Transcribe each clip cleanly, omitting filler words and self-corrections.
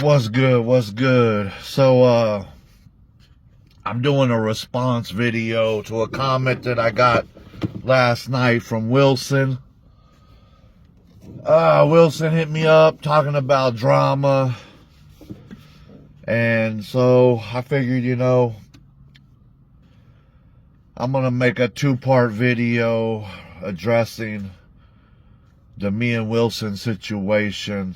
What's good? What's good? So, I'm doing a response video to a comment that I got last night from Wilson. Wilson hit me up talking about drama. And so I figured, I'm going to make a 2-part video addressing the me and Wilson situation.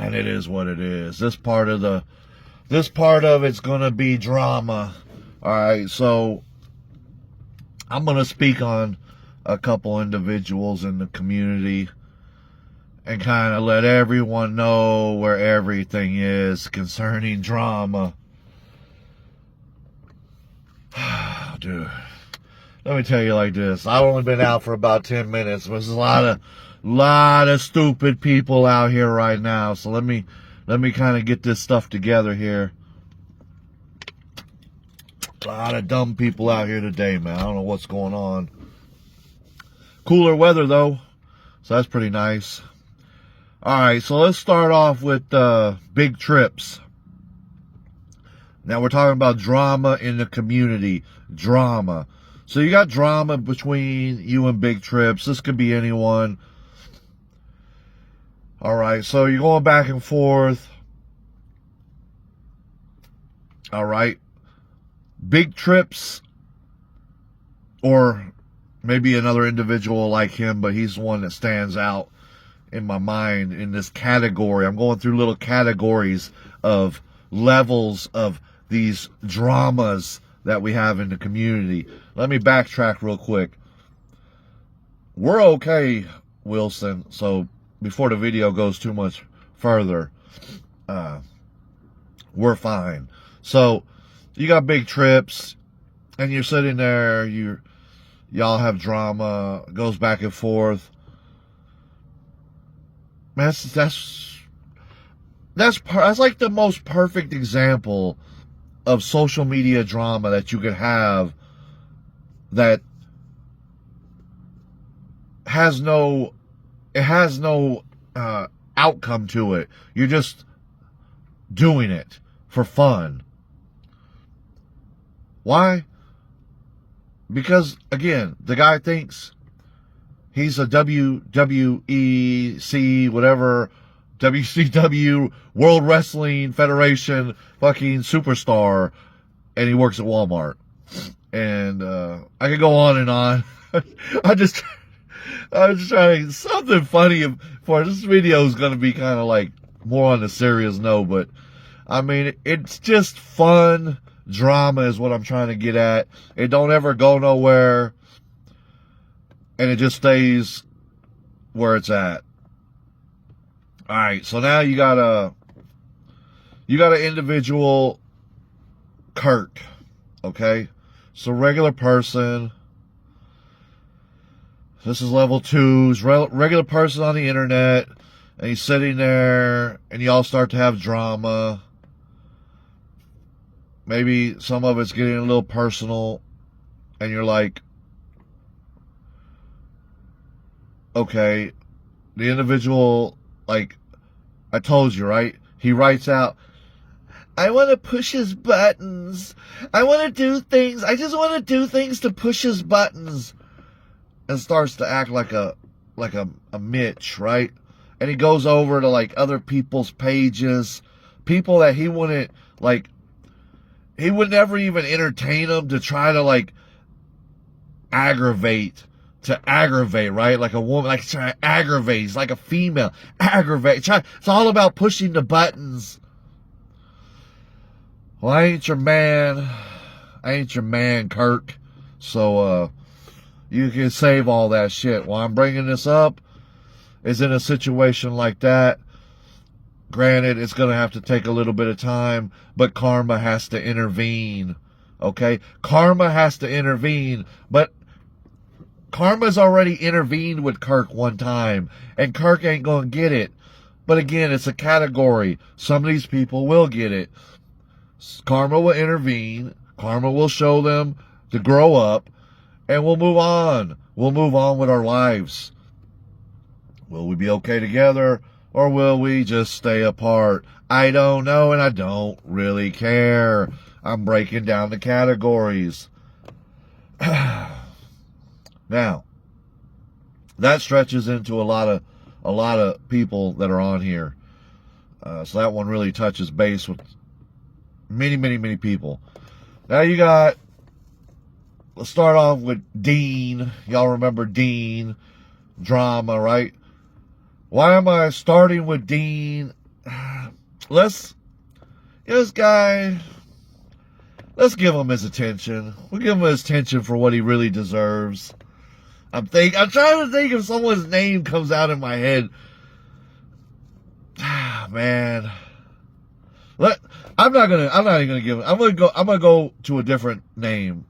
And it is what it is. This part of it's going to be drama. All right, so I'm going to speak on a couple individuals in the community and kind of let everyone know where everything is concerning drama. Dude, let me tell you like this. I've only been out for about 10 minutes. There's a lot of stupid people out here right now. So let me kind of get this stuff together here. A lot of dumb people out here today, man. I don't know what's going on. Cooler weather though, so that's pretty nice. All right, so let's start off with big trips. Now we're talking about drama in the community. Drama. So you got drama between you and Big Trips. This could be anyone. All right, so you're going back and forth. All right. Big Trips, or maybe another individual like him, but he's the one that stands out in my mind in this category. I'm going through little categories of levels of these dramas that we have in the community. Let me backtrack real quick. We're okay, Wilson, so before the video goes too much further, we're fine. So you got Big Trips and you're sitting there, y'all have drama, goes back and forth. That's like the most perfect example of social media drama that you could have that has no outcome to it. You're just doing it for fun. Why? Because, again, the guy thinks he's a WWEC, whatever, WCW, World Wrestling Federation fucking superstar, and he works at Walmart. And I could go on and on. I was just trying something funny for this video is going to be kind of like more on the serious note, but I mean, it's just fun drama is what I'm trying to get at. It don't ever go nowhere, and it just stays where it's at. All right, so now you got an individual, Kirk, okay? So regular person. This is level 2. He's regular person on the internet, and he's sitting there, and y'all start to have drama. Maybe some of it's getting a little personal, and you're like, okay, the individual, like, I told you, right? He writes out, I want to push his buttons. I want to do things. I just want to do things to push his buttons. And starts to act like a Mitch, right? And he goes over to like other people's pages, people that he wouldn't like. He would never even entertain them to try to like aggravate, right? Like a woman, like trying to aggravate. He's like a female, aggravate. It's all about pushing the buttons. Well, I ain't your man, Kirk. So, you can save all that shit. While I'm bringing this up is in a situation like that. Granted, it's going to have to take a little bit of time, but karma has to intervene. Okay? Karma has to intervene, but karma's already intervened with Kirk one time, and Kirk ain't going to get it. But again, it's a category. Some of these people will get it. Karma will intervene. Karma will show them to grow up, and we'll move on. We'll move on with our lives. Will we be okay together? Or will we just stay apart? I don't know, and I don't really care. I'm breaking down the categories. Now, that stretches into a lot of people that are on here. So that one really touches base with many people. Now you got, let's start off with Dean. Y'all remember Dean drama, right? Why am I starting with Dean? Let's give him his attention. We'll give him his attention for what he really deserves. I'm trying to think if someone's name comes out in my head. Man. I'm not even gonna give it. I'm gonna go to a different name.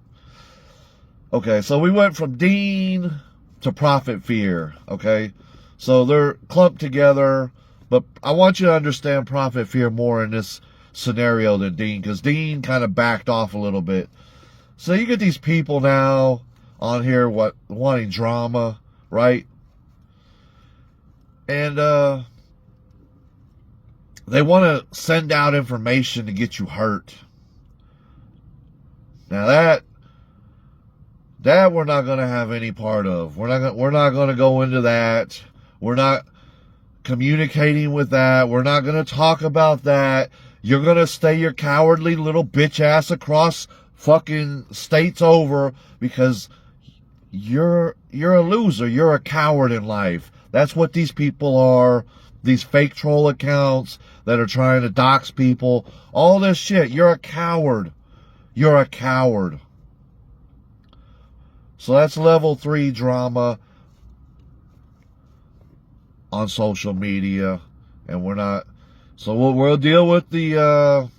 Okay, so we went from Dean to Prophet Fear, okay? So they're clumped together, but I want you to understand Prophet Fear more in this scenario than Dean, because Dean kind of backed off a little bit. So you get these people now on here wanting drama, right? And they want to send out information to get you hurt. Now that we're not going to have any part of. We're not going to go into that. We're not communicating with that. We're not going to talk about that. You're going to stay your cowardly little bitch ass across fucking states over because you're a loser. You're a coward in life. That's what these people are. These fake troll accounts that are trying to dox people. All this shit. You're a coward. You're a coward. So that's level 3 drama on social media, and we're not. So we'll deal with the.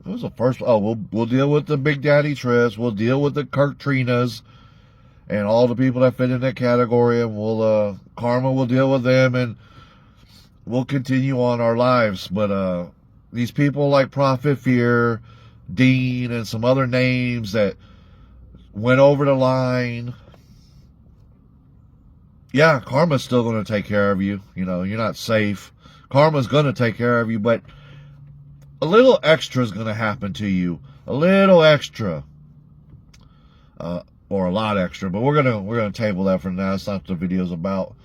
What was the first? Oh, we'll deal with the Big Daddy Triss. We'll deal with the Kirk Trinas, and all the people that fit in that category, and we'll Karma will deal with them, and we'll continue on our lives. But these people like Prophet Fear, Dean, and some other names that went over the line. Yeah, Karma's still going to take care of you. You know, you're not safe. Karma's going to take care of you, but a little extra is going to happen to you. A little extra. Or a lot extra, but we're gonna table that for now. It's not what the video's about.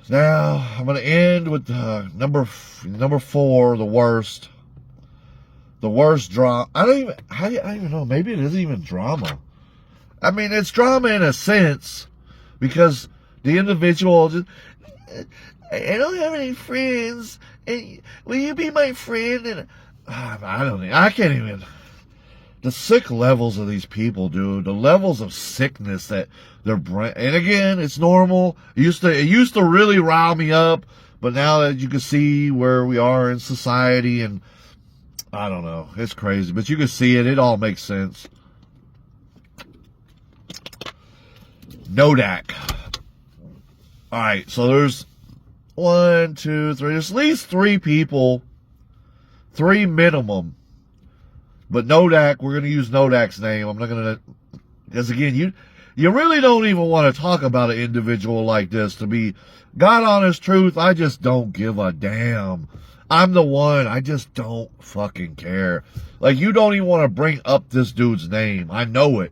Now, I'm going to end with number 4, the worst. The worst drama. I don't even know. Maybe it isn't even drama. I mean, it's drama in a sense, because the individual just, I don't have any friends. And will you be my friend? And I can't even. The sick levels of these people, dude. The levels of sickness that their brain. And again, it's normal. It used to really rile me up, but now that you can see where we are in society, and I don't know, it's crazy. But you can see it. It all makes sense. Nodak. All right, so there's 1, 2, 3. There's at least 3 people, 3 minimum. But Nodak, we're going to use Nodak's name. I'm not going to, because again, you really don't even want to talk about an individual like this. To be God honest truth, I just don't give a damn. I'm the one. I just don't fucking care. Like, you don't even want to bring up this dude's name. I know it.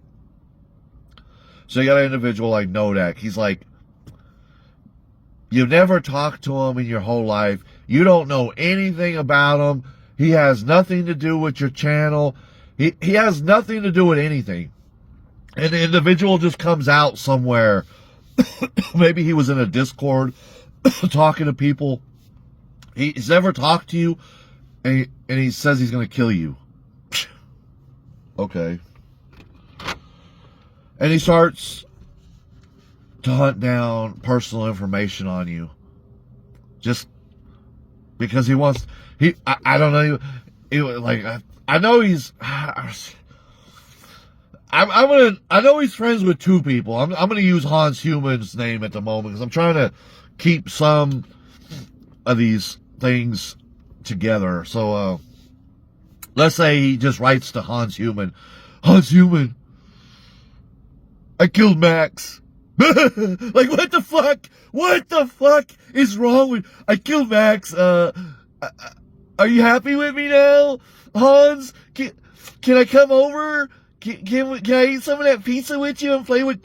So you got an individual like Nodak. He's like, you've never talked to him in your whole life. You don't know anything about him. He has nothing to do with your channel. He has nothing to do with anything. And the individual just comes out somewhere. Maybe he was in a Discord talking to people. He's never talked to you, and he says he's going to kill you. Okay. And he starts to hunt down personal information on you. Just because he wants... I don't know. I know he's... I know he's friends with 2 people. I'm going to use Hans Human's name at the moment, because I'm trying to keep some of these things together. So, let's say he just writes to Hans Human. Hans Human, I killed Max. Like, what the fuck? What the fuck is wrong with... I killed Max. Are you happy with me now? Hans, can I come over? Can I eat some of that pizza with you and play with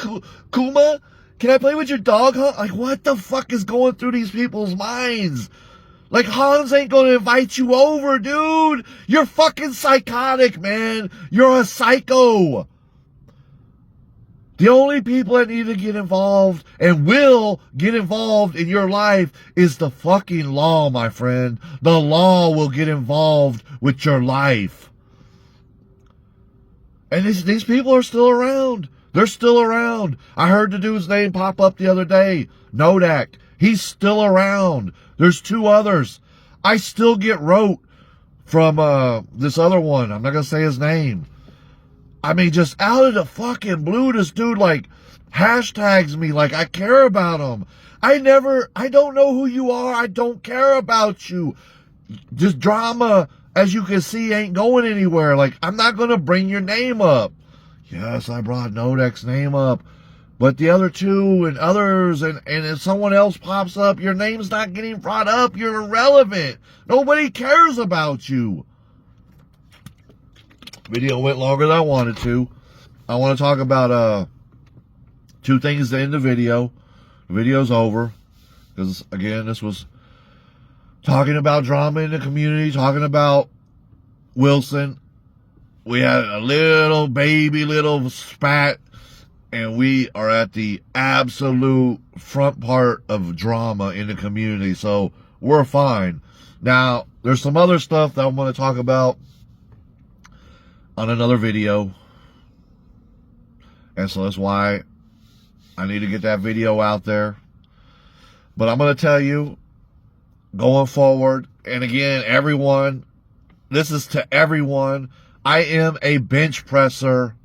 Kuma? Can I play with your dog, Hans? Like, what the fuck is going through these people's minds? Like, Hans ain't gonna invite you over, dude. You're fucking psychotic, man. You're a psycho. The only people that need to get involved and will get involved in your life is the fucking law, my friend. The law will get involved with your life. And these people are still around. They're still around. I heard the dude's name pop up the other day. Nodak. He's still around. There's two others. I still get wrote from this other one. I'm not going to say his name. I mean, just out of the fucking blue, this dude, like, hashtags me like I care about him. I don't know who you are. I don't care about you. This drama, as you can see, ain't going anywhere. Like, I'm not going to bring your name up. Yes, I brought Nodek's name up. But the other two and others, and if someone else pops up, your name's not getting brought up. You're irrelevant. Nobody cares about you. Video went longer than I wanted to. I want to talk about two things to end the video. The video's over. Because, again, this was talking about drama in the community, talking about Wilson. We had a little spat, and we are at the absolute front part of drama in the community, so we're fine. Now, there's some other stuff that I'm going to talk about on another video, and so that's why I need to get that video out there. But I'm going to tell you, going forward, and again, everyone, this is to everyone, I am a bench presser.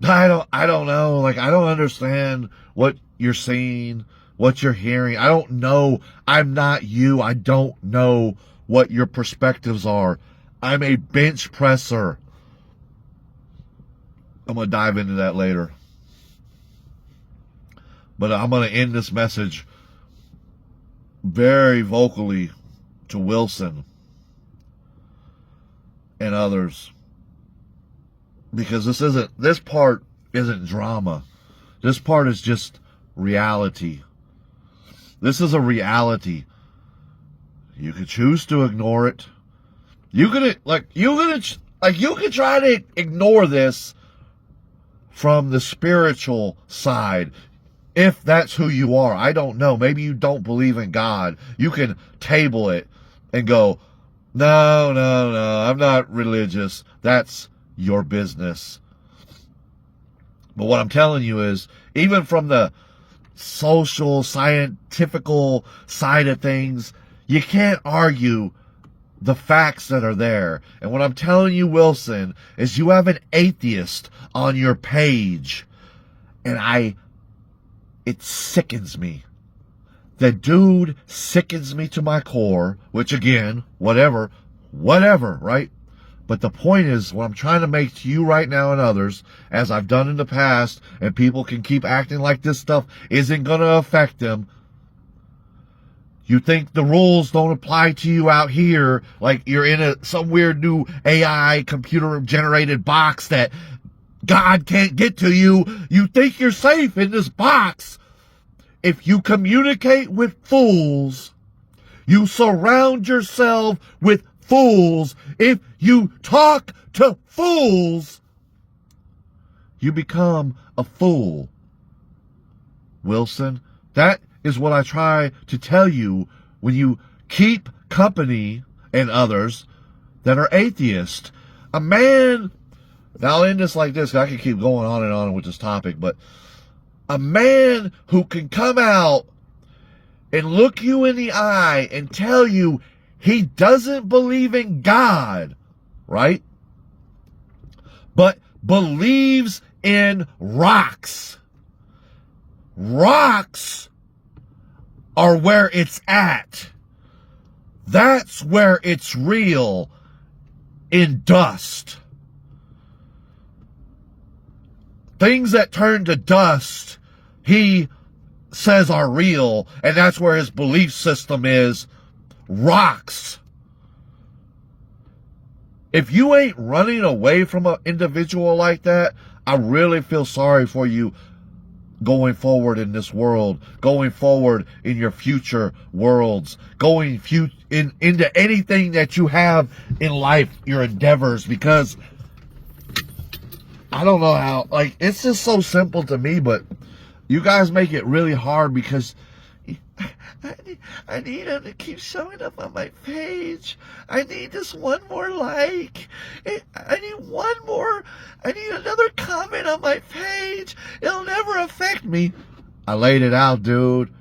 I don't know. Like, I don't understand what you're seeing, what you're hearing. I don't know. I'm not you. I don't know what your perspectives are. I'm a bench presser. I'm going to dive into that later. But I'm going to end this message very vocally to Wilson and others. Because this part isn't drama. This part is just reality. This is a reality. You can choose to ignore it. You can try to ignore this from the spiritual side, if that's who you are. I don't know. Maybe you don't believe in God. You can table it and go, no, I'm not religious. That's your business. But what I'm telling you is, even from the social, scientifical side of things, you can't argue the facts that are there. And what I'm telling you, Wilson, is you have an atheist on your page. And it sickens me. The dude sickens me to my core, which again, whatever, right? But the point is, what I'm trying to make to you right now and others, as I've done in the past, and people can keep acting like this stuff isn't going to affect them. You think the rules don't apply to you out here, like you're in some weird new AI computer-generated box that God can't get to you. You think you're safe in this box. If you communicate with fools, you surround yourself with fools. If you talk to fools, you become a fool. Wilson, that is what I try to tell you when you keep company and others that are atheists. A man, now I'll end this like this, 'cause I can keep going on and on with this topic, but a man who can come out and look you in the eye and tell you he doesn't believe in God, right? But believes in rocks. Rocks are where it's at. That's where it's real, in dust. things that turn to dust, he says are real, and that's where his belief system is. Rocks. If you ain't running away from an individual like that, I really feel sorry for you going forward in this world, going forward in your future worlds, going into anything that you have in life, your endeavors, because I don't know how, like, it's just so simple to me, but you guys make it really hard because I need him to keep showing up on my page. I need this one more like. I need another comment on my page. It'll never affect me. I laid it out, dude.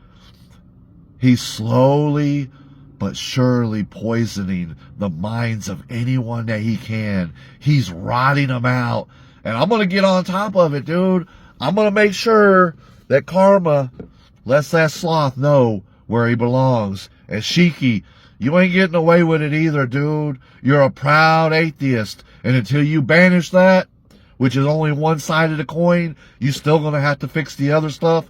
He's slowly but surely poisoning the minds of anyone that he can. He's rotting them out. And I'm going to get on top of it, dude. I'm going to make sure that karma lets that sloth know where he belongs. And Shiki, you ain't getting away with it either, dude. You're a proud atheist. And until you banish that, which is only one side of the coin, you still going to have to fix the other stuff.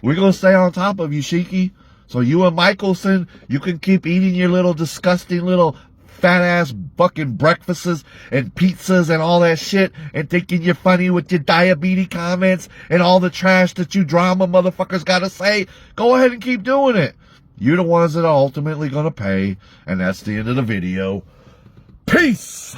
We're going to stay on top of you, Shiki. So you and Michelson, you can keep eating your little disgusting little fat ass fucking breakfasts and pizzas and all that shit and thinking you're funny with your diabetes comments and all the trash that you drama motherfuckers gotta say. Go ahead and keep doing it. You're the ones that are ultimately gonna pay, and that's the end of the video. Peace!